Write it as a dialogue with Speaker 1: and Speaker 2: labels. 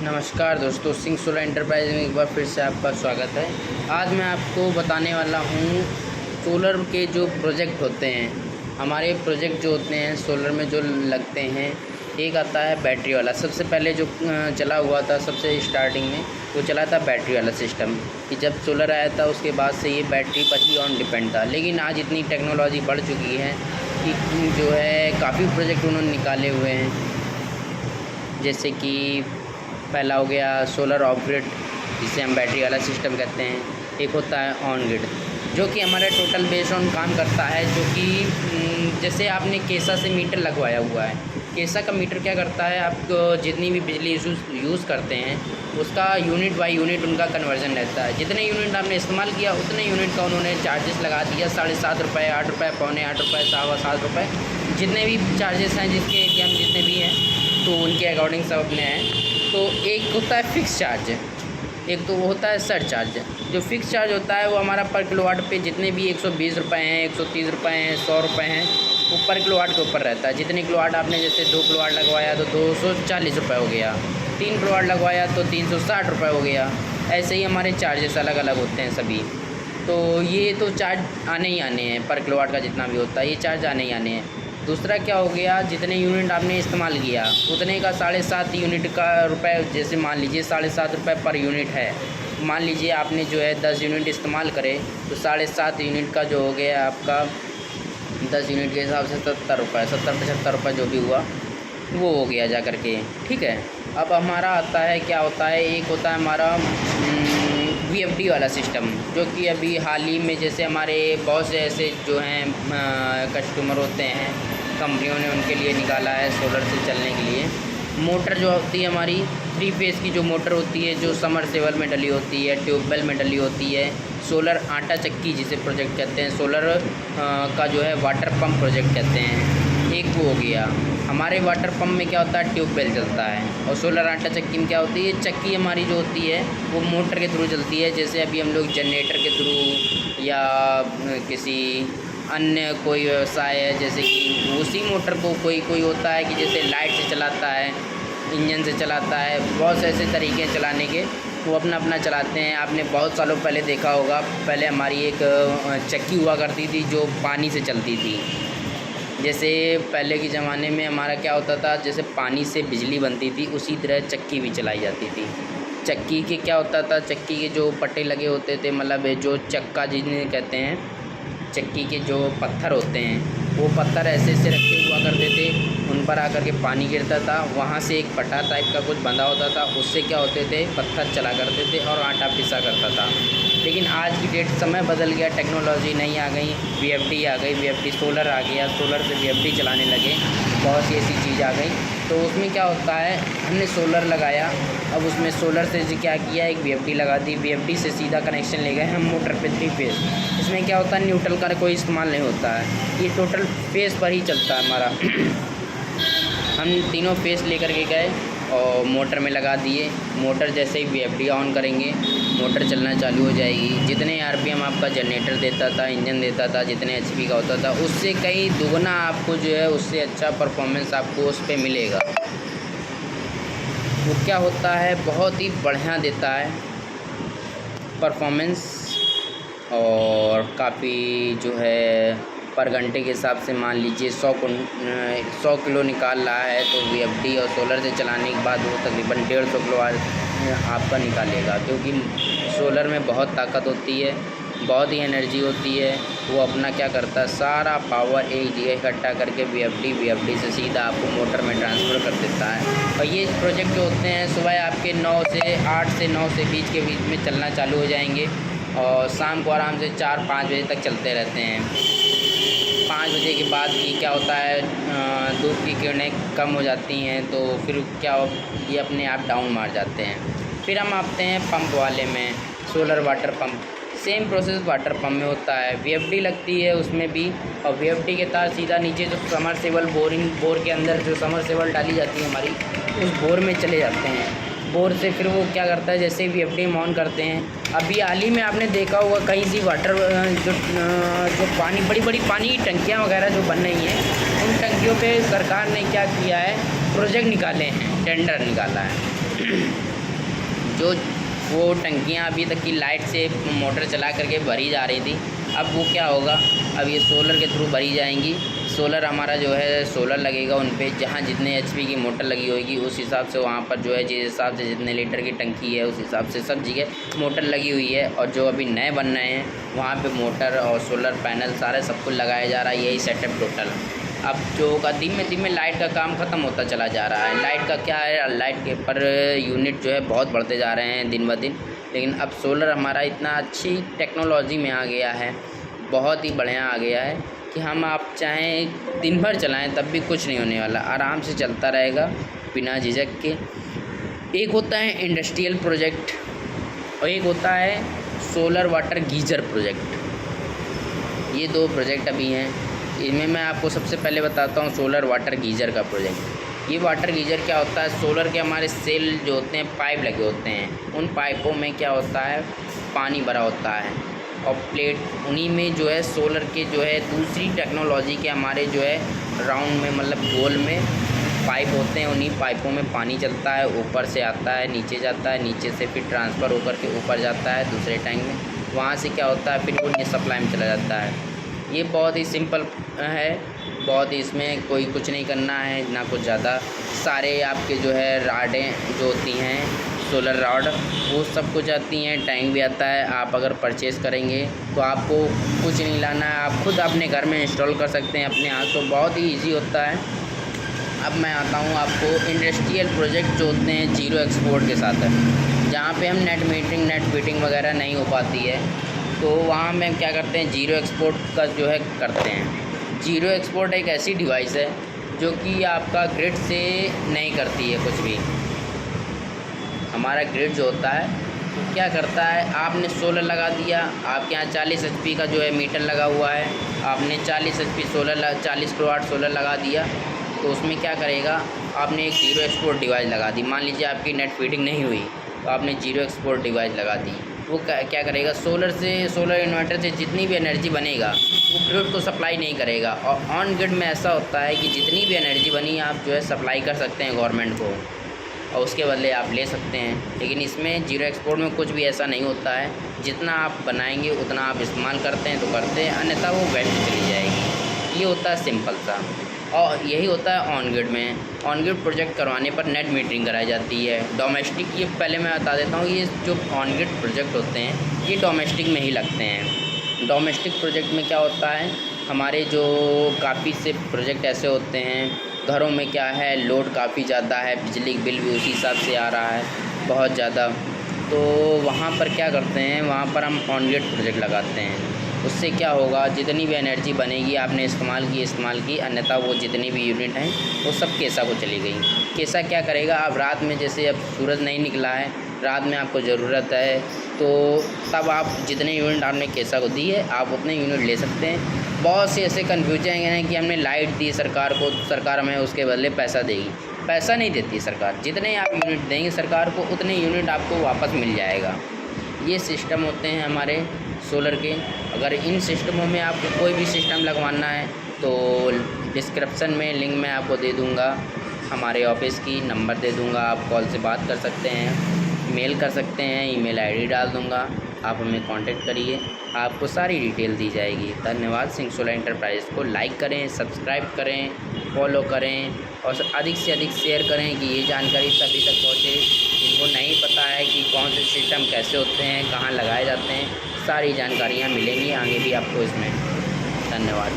Speaker 1: नमस्कार दोस्तों, Singh solar enterprise में एक बार फिर से आपका स्वागत है। आज मैं आपको बताने वाला हूँ सोलर के जो प्रोजेक्ट होते हैं। हमारे प्रोजेक्ट जो होते हैं सोलर में जो लगते हैं, एक आता है बैटरी वाला। सबसे पहले जो चला हुआ था सबसे स्टार्टिंग में वो चला था बैटरी वाला सिस्टम, कि जब सोलर आया था उसके बाद से ये बैटरी पर ही ऑन डिपेंड था। लेकिन आज इतनी टेक्नोलॉजी बढ़ चुकी है कि जो है काफ़ी प्रोजेक्ट उन्होंने निकाले हुए हैं। जैसे कि पहला हो गया सोलर ऑफ ग्रिड, जिसे हम बैटरी वाला सिस्टम कहते हैं। एक होता है ऑन ग्रिड, जो कि हमारा टोटल बेस्ड ऑन काम करता है। जो कि जैसे आपने केसा से मीटर लगवाया हुआ है। केसा का मीटर क्या करता है, आप जितनी भी बिजली यूज़ करते हैं उसका यूनिट बाई यूनिट उनका कन्वर्जन रहता है। जितने यूनिट आपने इस्तेमाल किया उतने यूनिट का उन्होंने चार्जेस लगा दिया। 7.5 रुपये, 8 रुपये, पौने 8 रुपये, 7.25 रुपये, जितने भी चार्जेस हैं जिसके एरिया में जितने भी हैं तो उनके अकॉर्डिंग सब अपने हैं। तो एक होता है फिक्स चार्ज, एक तो वो होता है सर चार्ज। जो फिक्स चार्ज होता है वो हमारा पर किलोवाट पे जितने भी 120 रुपये हैं, 130 रुपये हैं, 100 रुपये हैं, वो पर किलोवाट के ऊपर रहता है। जितने किलोवाट आपने जैसे 2 किलोवाट लगवाया तो 240 रुपये हो गया, 3 किलोवाट लगवाया तो 360 रुपये हो गया। ऐसे ही हमारे चार्जेस अलग अलग होते हैं सभी। तो ये तो चार्ज आने ही आने हैं, पर किलोवाट का जितना भी होता है ये चार्ज आने ही आने हैं। दूसरा क्या हो गया, जितने यूनिट आपने इस्तेमाल किया उतने का 7.5 यूनिट का रुपये। जैसे मान लीजिए 7.5 रुपये पर यूनिट है। मान लीजिए आपने जो है 10 यूनिट इस्तेमाल करे तो 7.5 यूनिट का जो हो गया आपका 10 यूनिट के हिसाब से 70 रुपये, 70-75 रुपये जो भी हुआ वो हो गया जा कर के। ठीक है। अब हमारा आता है क्या होता है, एक होता है हमारा VFD वाला सिस्टम, जो कि अभी हाल ही में जैसे हमारे बहुत से ऐसे जो हैं कस्टमर होते हैं, कंपनियों ने उनके लिए निकाला है सोलर से चलने के लिए। मोटर जो होती है हमारी 3 फेज़ की जो मोटर होती है, जो समरसेबल में डली होती है, ट्यूबवेल में डली होती है। सोलर आटा चक्की जिसे प्रोजेक्ट कहते हैं, सोलर का जो है वाटर पम्प प्रोजेक्ट कहते हैं। एक वो हो गया। हमारे वाटर पंप में क्या होता है, ट्यूबवेल चलता है। और सोलर आटा चक्की में क्या होती है, चक्की हमारी जो होती है वो मोटर के थ्रू चलती है। जैसे अभी हम लोग जनरेटर के थ्रू या किसी अन्य कोई व्यवसाय है, जैसे कि उसी मोटर को कोई होता है कि जैसे लाइट से चलाता है, इंजन से चलाता है, बहुत से ऐसे तरीके हैं चलाने के, वो अपना अपना चलाते हैं। आपने बहुत सालों पहले देखा होगा, पहले हमारी एक चक्की हुआ करती थी जो पानी से चलती थी। जैसे पहले के ज़माने में हमारा क्या होता था, जैसे पानी से बिजली बनती थी उसी तरह चक्की भी चलाई जाती थी। चक्की के क्या होता था, चक्की के जो पट्टे लगे होते थे, मतलब जो चक्का जिन्हें कहते हैं, चक्की के जो पत्थर होते हैं वो पत्थर ऐसे ऐसे रखे हुआ करते थे, उन पर आकर के पानी गिरता था। वहाँ से एक पट्टा टाइप का कुछ बंधा होता था, उससे क्या होते थे, पत्थर चला करते थे और आटा पिसा करता था। लेकिन आज की डेट समय बदल गया, टेक्नोलॉजी नई आ गई, VFD आ गई, VFD सोलर आ गया, सोलर से VFD चलाने लगे, बहुत सी ऐसी चीज़ आ गई। तो उसमें क्या होता है, हमने सोलर लगाया, अब उसमें सोलर से क्या किया, एक VFD लगा दी, VFD से सीधा कनेक्शन ले गए हम मोटर पे 3 फेज़। इसमें क्या होता है, न्यूट्रल का कोई इस्तेमाल नहीं होता है, ये टोटल फेज़ पर ही चलता है हमारा। हम तीनों फेज़ लेकर के गए और मोटर में लगा दिए। मोटर जैसे ही VFD ऑन करेंगे मोटर चलना चालू हो जाएगी। जितने RPM आपका जनरेटर देता था, इंजन देता था, जितने HP का होता था, उससे कई दुगना आपको जो है उससे अच्छा परफॉर्मेंस आपको उस पर मिलेगा। वो क्या होता है, बहुत ही बढ़िया देता है परफॉर्मेंस, और काफ़ी जो है पर घंटे के हिसाब से मान लीजिए 100 किलो निकाल रहा है तो VFD और सोलर से चलाने के बाद वो तकरीबन 150 किलो आपका निकालेगा। क्योंकि सोलर में बहुत ताकत होती है, बहुत ही एनर्जी होती है। वो अपना क्या करता है, सारा पावर एक जगह इकट्ठा करके VFD से सीधा आपको मोटर में ट्रांसफ़र कर देता है। और ये प्रोजेक्ट जो होते हैं सुबह आपके 8 से 9 से बीच के बीच में चलना चालू हो जाएंगे और शाम को आराम से 4-5 बजे तक चलते रहते हैं। 5 बजे के बाद ये क्या होता है, धूप की किरणें कम हो जाती हैं तो फिर क्या ये अपने आप डाउन मार जाते हैं। फिर हम आते हैं पंप वाले में, solar water pump. Same process water pump में होता है, VFD लगती है उसमें भी, और VFD के तार सीधा नीचे जो समरसेबल बोर के अंदर जो समरसेबल डाली जाती है हमारी, उस बोर में चले जाते हैं। बोर से फिर वो क्या करता है, जैसे VFD हम ऑन करते हैं, अभी हाल ही में आपने देखा होगा कहीं सी वाटर जो पानी बड़ी पानी की टंकियाँ वगैरह जो बन रही हैं, उन टंकियों पे सरकार ने क्या किया है, प्रोजेक्ट निकाले हैं, टेंडर निकाला है। जो वो टंकियाँ अभी तक की लाइट से मोटर चला करके भरी जा रही थी, अब वो क्या होगा, अब ये सोलर के थ्रू भरी जाएंगी। सोलर हमारा जो है सोलर लगेगा उन पे, जहाँ जितने HP की मोटर लगी होगी उस हिसाब से वहाँ पर जो है जिस हिसाब से जितने लीटर की टंकी है उस हिसाब से सब जगह मोटर लगी हुई है। और जो अभी नए बन रहे हैं वहाँ पे मोटर और सोलर पैनल सारे सब कुछ लगाया जा रहा है। यही सेटअप टोटल। अब जो होगा धीमे धीमे लाइट का काम ख़त्म होता चला जा रहा है। लाइट का क्या है, लाइट के पर यूनिट जो है बहुत बढ़ते जा रहे हैं दिन ब दिन। लेकिन अब सोलर हमारा इतना अच्छी टेक्नोलॉजी में आ गया है, बहुत ही बढ़िया आ गया है कि हम आप चाहें दिन भर चलाएं तब भी कुछ नहीं होने वाला, आराम से चलता रहेगा बिना झिझक के। एक होता है इंडस्ट्रियल प्रोजेक्ट और एक होता है सोलर वाटर गीज़र प्रोजेक्ट। ये 2 प्रोजेक्ट अभी हैं। इनमें मैं आपको सबसे पहले बताता हूँ सोलर वाटर गीज़र का प्रोजेक्ट। ये वाटर गीज़र क्या होता है, सोलर के हमारे सेल जो होते हैं पाइप लगे होते हैं, उन पाइपों में क्या होता है, पानी भरा होता है और प्लेट, उन्हीं में जो है सोलर के जो है दूसरी टेक्नोलॉजी के हमारे जो है राउंड में मतलब गोल में पाइप होते हैं। उन्हीं पाइपों में पानी चलता है, ऊपर से आता है नीचे जाता है, नीचे से फिर ट्रांसफ़र होकर के ऊपर जाता है दूसरे टैंक में। वहाँ से क्या होता है, फिर वो सप्लाई में चला जाता है। ये बहुत ही सिंपल है, बहुत ही, इसमें कोई कुछ नहीं करना है ना कुछ ज़्यादा। सारे आपके जो है राडें जो होती हैं सोलर रॉड वो सब कुछ आती हैं, टैंक भी आता है। आप अगर परचेज़ करेंगे तो आपको कुछ नहीं लाना है, आप खुद अपने घर में इंस्टॉल कर सकते हैं अपने हाथ, तो बहुत ही ईजी होता है। अब मैं आता हूँ आपको इंडस्ट्रियल प्रोजेक्ट जो होते हैं जीरो एक्सपोर्ट के साथ है, जहाँ पे हम नेट मीटरिंग नेट फिटिंग वगैरह नहीं हो पाती है, तो वहाँ में क्या करते हैं, जीरो एक्सपोर्ट का जो है करते हैं। जीरो एक्सपोर्ट एक ऐसी डिवाइस है जो कि आपका ग्रिड से नहीं करती है कुछ भी। हमारा ग्रिड जो होता है क्या करता है, आपने सोलर लगा दिया, आपके यहाँ 40 HP का जो है मीटर लगा हुआ है, आपने 40 HP सोलर 40 किलोवाट सोलर लगा दिया, तो उसमें क्या करेगा, आपने एक जीरो एक्सपोर्ट डिवाइस लगा दी। मान लीजिए आपकी नेट फीडिंग नहीं हुई तो आपने जीरो एक्सपोर्ट डिवाइस लगा दी। वो क्या करेगा, सोलर इन्वर्टर से जितनी भी एनर्जी बनेगा वो ग्रिड को सप्लाई नहीं करेगा। और ऑन ग्रिड में ऐसा होता है कि जितनी भी एनर्जी बनी आप जो है सप्लाई कर सकते हैं गवर्नमेंट को और उसके बदले आप ले सकते हैं। लेकिन इसमें जीरो एक्सपोर्ट में कुछ भी ऐसा नहीं होता है, जितना आप बनाएंगे उतना आप इस्तेमाल करते हैं तो करते हैं, अन्यथा वो वेस्ट चली जाएगी। ये होता है सिंपल सा। और यही होता है ऑन ग्रिड में। ऑन ग्रिड प्रोजेक्ट करवाने पर नेट मीटरिंग कराई जाती है। डोमेस्टिक, ये पहले मैं बता देता हूँ, ये जो ऑन ग्रिड प्रोजेक्ट होते हैं ये डोमेस्टिक में ही लगते हैं। डोमेस्टिक प्रोजेक्ट में क्या होता है, हमारे जो काफ़ी से प्रोजेक्ट ऐसे होते हैं घरों में क्या है, लोड काफ़ी ज़्यादा है, बिजली बिल भी उसी हिसाब से आ रहा है बहुत ज़्यादा, तो वहाँ पर क्या करते हैं, वहाँ पर हम ऑन ग्रिड प्रोजेक्ट लगाते हैं। उससे क्या होगा, जितनी भी एनर्जी बनेगी आपने इस्तेमाल की, अन्यथा वो जितनी भी यूनिट हैं वो सब केसा को चली गई। केसा क्या करेगा, अब रात में जैसे अब सूरज नहीं निकला है, रात में आपको ज़रूरत है, तो तब आप जितने यूनिट आपने केसा को दी है आप उतने यूनिट ले सकते हैं। बहुत से ऐसे कन्फ्यूजन हैं कि हमने लाइट दी सरकार को, सरकार हमें उसके बदले पैसा देगी। पैसा नहीं देती सरकार, जितने आप यूनिट देंगे सरकार को उतने यूनिट आपको वापस मिल जाएगा। ये सिस्टम होते हैं हमारे सोलर के। अगर इन सिस्टमों में आपको कोई भी सिस्टम लगवाना है तो डिस्क्रिप्शन में लिंक मैं आपको दे दूँगा, हमारे ऑफिस की नंबर दे दूँगा, आप कॉल से बात कर सकते हैं, मेल कर सकते हैं, ईमेल आईडी डाल दूँगा, आप हमें कांटेक्ट करिए, आपको सारी डिटेल दी जाएगी। धन्यवाद। सिंह सोलर एंटरप्राइज़ को लाइक करें, सब्सक्राइब करें, फॉलो करें और अधिक से अधिक शेयर करें कि ये जानकारी सभी तक पहुँचे जिनको नहीं पता है कि कौन से सिस्टम कैसे होते हैं, कहाँ लगाए जाते हैं। सारी जानकारियाँ मिलेंगी आगे भी आपको इसमें। धन्यवाद।